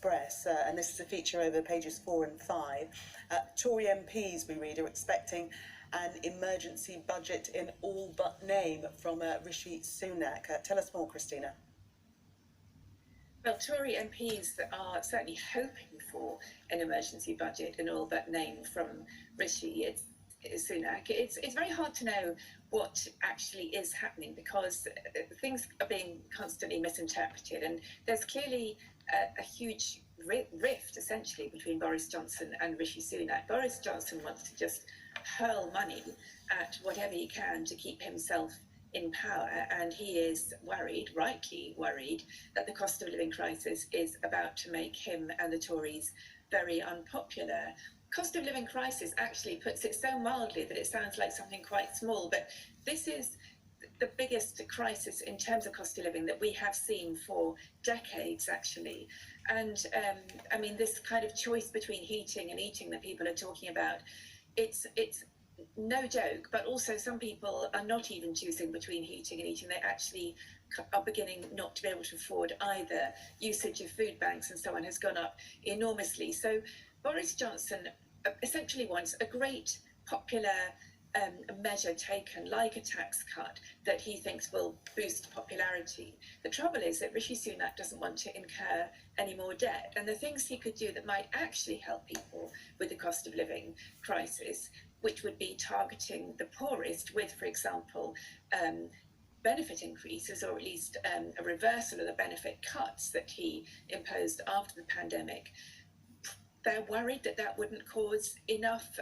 Express, and this is a feature over pages 4 and 5. Tory MPs, we read, are expecting an emergency budget in all but name from Rishi Sunak. Tell us more, Christina. Well, Tory MPs are certainly hoping for an emergency budget in all but name from Rishi Sunak. It's very hard to know what actually is happening because things are being constantly misinterpreted, and there's clearly a huge rift essentially between Boris Johnson and Rishi Sunak. Boris Johnson wants to just hurl money at whatever he can to keep himself in power, and he is worried, rightly worried, that the cost of living crisis is about to make him and the Tories very unpopular. Cost of living crisis actually puts it so mildly that it sounds like something quite small, but this is the biggest crisis in terms of cost of living that we have seen for decades, actually. And I mean, this kind of choice between heating and eating that people are talking about, it's no joke, but also some people are not even choosing between heating and eating. They actually are beginning not to be able to afford either. Usage of food banks and so on has gone up enormously. So Boris Johnson essentially wants a great popular measure taken, like a tax cut, that he thinks will boost popularity. The trouble is that Rishi Sunak doesn't want to incur any more debt, and the things he could do that might actually help people with the cost of living crisis, which would be targeting the poorest with, for example, benefit increases, or at least a reversal of the benefit cuts that he imposed after the pandemic. They're worried that that wouldn't cause enough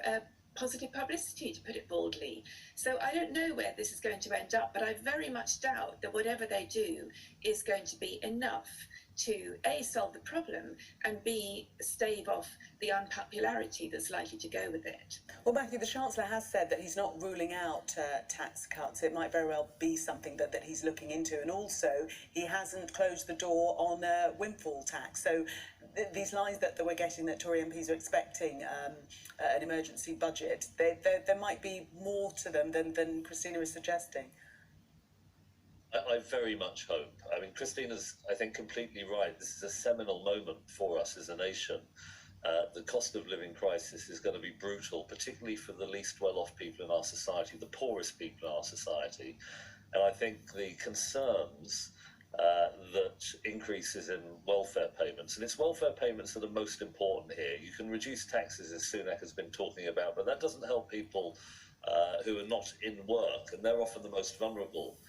positive publicity, to put it baldly. So I don't know where this is going to end up, but I very much doubt that whatever they do is going to be enough to A, solve the problem, and B, stave off the unpopularity that's likely to go with it. Well, Matthew, the Chancellor has said that he's not ruling out tax cuts. It might very well be something that he's looking into. And also, he hasn't closed the door on windfall tax. So these lines that we're getting, that Tory MPs are expecting an emergency budget, there might be more to them than Christina is suggesting. I very much hope. I mean, Christina's, I think, completely right. This is a seminal moment for us as a nation. The cost of living crisis is going to be brutal, particularly for the least well-off people in our society, the poorest people in our society. And I think the concerns that increases in welfare payments, and it's welfare payments that are most important here. You can reduce taxes, as Sunak has been talking about, but that doesn't help people who are not in work, and they're often the most vulnerable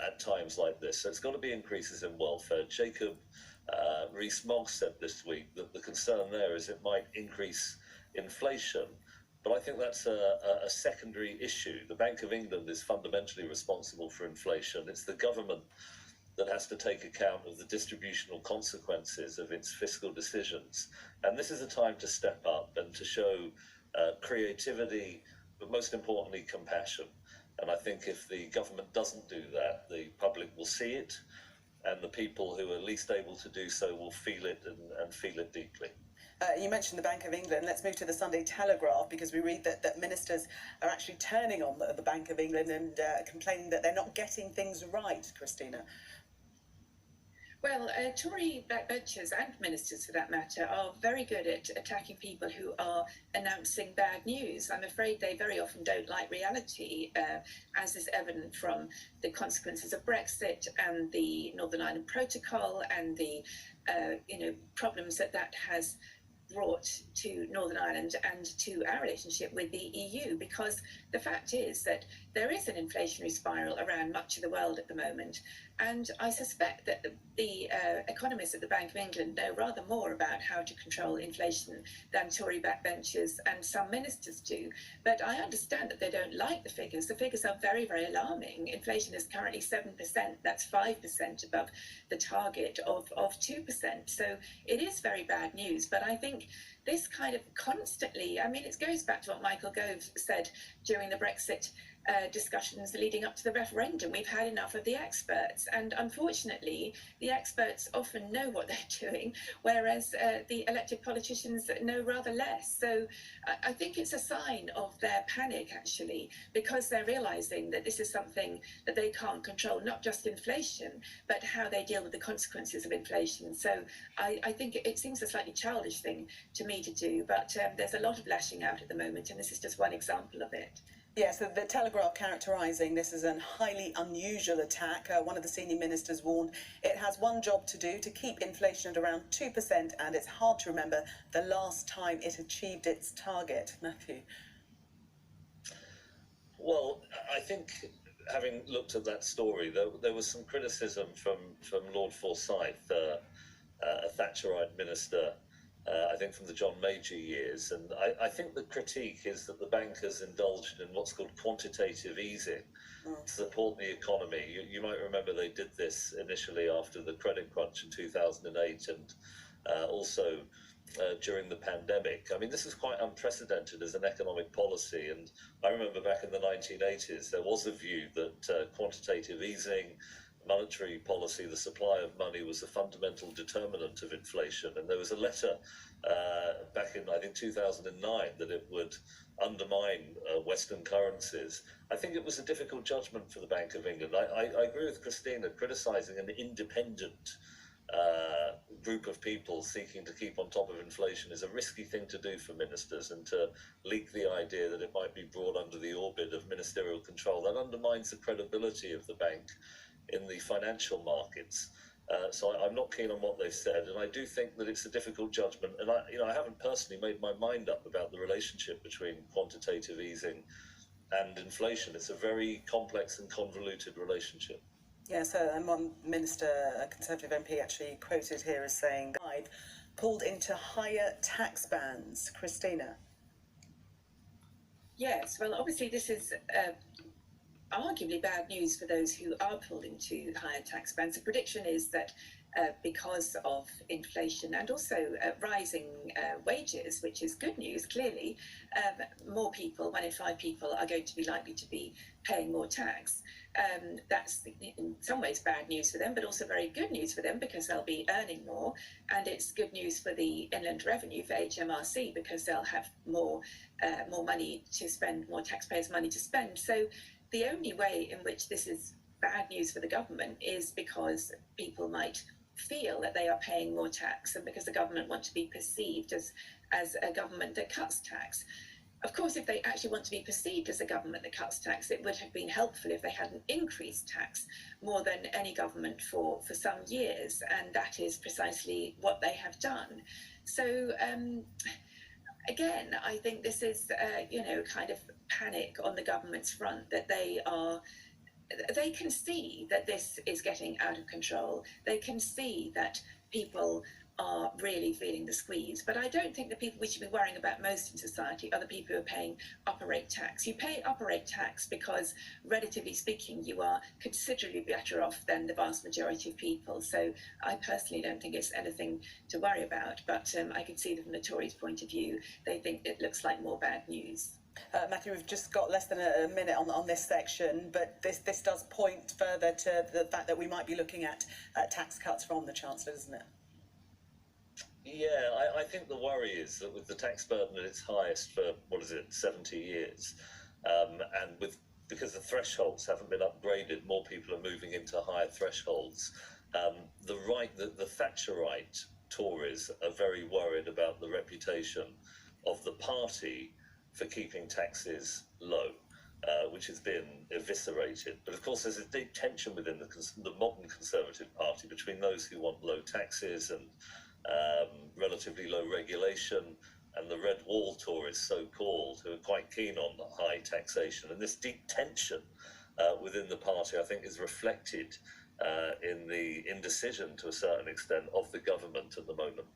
at times like this. So it's got to be increases in welfare. Jacob Rees-Mogg said this week that the concern there is it might increase inflation. But I think that's a secondary issue. The Bank of England is fundamentally responsible for inflation. It's the government that has to take account of the distributional consequences of its fiscal decisions. And this is a time to step up and to show creativity, but most importantly, compassion. And I think if the government doesn't do that, the public will see it, and the people who are least able to do so will feel it and feel it deeply. You mentioned the Bank of England. Let's move to the Sunday Telegraph, because we read that ministers are actually turning on the Bank of England and complaining that they're not getting things right, Christina. Well, Tory backbenchers and ministers, for that matter, are very good at attacking people who are announcing bad news. I'm afraid they very often don't like reality, as is evident from the consequences of Brexit and the Northern Ireland Protocol and the problems that has brought to Northern Ireland and to our relationship with the EU, because the fact is that there is an inflationary spiral around much of the world at the moment, and I suspect that the economists at the Bank of England know rather more about how to control inflation than Tory backbenchers and some ministers do. But I understand that they don't like the figures. The figures are very, very alarming. Inflation is currently 7%. That's 5% above the target of 2%. So it is very bad news. But I think this kind of constantly, I mean, it goes back to what Michael Gove said during the Brexit discussions leading up to the referendum. We've had enough of the experts, and unfortunately, the experts often know what they're doing, whereas the elected politicians know rather less. So I think it's a sign of their panic, actually, because they're realizing that this is something that they can't control, not just inflation, but how they deal with the consequences of inflation. So I think it seems a slightly childish thing to me to do, but there's a lot of lashing out at the moment, and this is just one example of it. Yes, the Telegraph characterising this as a highly unusual attack. One of the senior ministers warned it has one job to do, to keep inflation at around 2%, and it's hard to remember the last time it achieved its target. Matthew? Well, I think, having looked at that story, there was some criticism from Lord Forsyth, a Thatcherite minister, I think from the John Major years. And I think the critique is that the bank has indulged in what's called quantitative easing to support the economy. You might remember they did this initially after the credit crunch in 2008, and also during the pandemic. I mean, this is quite unprecedented as an economic policy. And I remember back in the 1980s, there was a view that quantitative easing, monetary policy, the supply of money, was a fundamental determinant of inflation. And there was a letter back in, I think, 2009 that it would undermine Western currencies. I think it was a difficult judgment for the Bank of England. I agree with Christina. Criticising an independent group of people seeking to keep on top of inflation is a risky thing to do for ministers, and to leak the idea that it might be brought under the orbit of ministerial control, that undermines the credibility of the bank in the financial markets. So I'm not keen on what they've said, and I do think that it's a difficult judgment. And I haven't personally made my mind up about the relationship between quantitative easing and inflation. It's a very complex and convoluted relationship. Yes, and one minister, a Conservative MP, actually quoted here as saying, pulled into higher tax bands. Christina? Yes, well, obviously this is arguably bad news for those who are pulled into higher tax bands. The prediction is that because of inflation and also rising wages, which is good news, clearly, more people, 1 in 5 people, are going to be likely to be paying more tax. That's in some ways bad news for them, but also very good news for them because they'll be earning more. And it's good news for the Inland Revenue, for HMRC, because they'll have more money to spend, more taxpayers' money to spend. So the only way in which this is bad news for the government is because people might feel that they are paying more tax, and because the government want to be perceived as a government that cuts tax. Of course, if they actually want to be perceived as a government that cuts tax, it would have been helpful if they hadn't increased tax more than any government for some years, and that is precisely what they have done. So again, I think this is kind of panic on the government's front, that they can see that this is getting out of control. They can see that people are really feeling the squeeze. But I don't think the people we should be worrying about most in society are the people who are paying upper rate tax. You pay upper rate tax because, relatively speaking, you are considerably better off than the vast majority of people. So I personally don't think it's anything to worry about. But I can see that from the Tories' point of view, they think it looks like more bad news. Matthew, we've just got less than a minute on this section, but this does point further to the fact that we might be looking at tax cuts from the Chancellor, doesn't it? Yeah, I think the worry is that with the tax burden at its highest for, 70 years, and because the thresholds haven't been upgraded, more people are moving into higher thresholds. The Thatcherite Tories are very worried about the reputation of the party for keeping taxes low, which has been eviscerated. But of course, there's a deep tension within the modern Conservative Party between those who want low taxes and relatively low regulation, and the Red Wall Tories, so-called, who are quite keen on high taxation. And this deep tension within the party, I think, is reflected in the indecision, to a certain extent, of the government at the moment.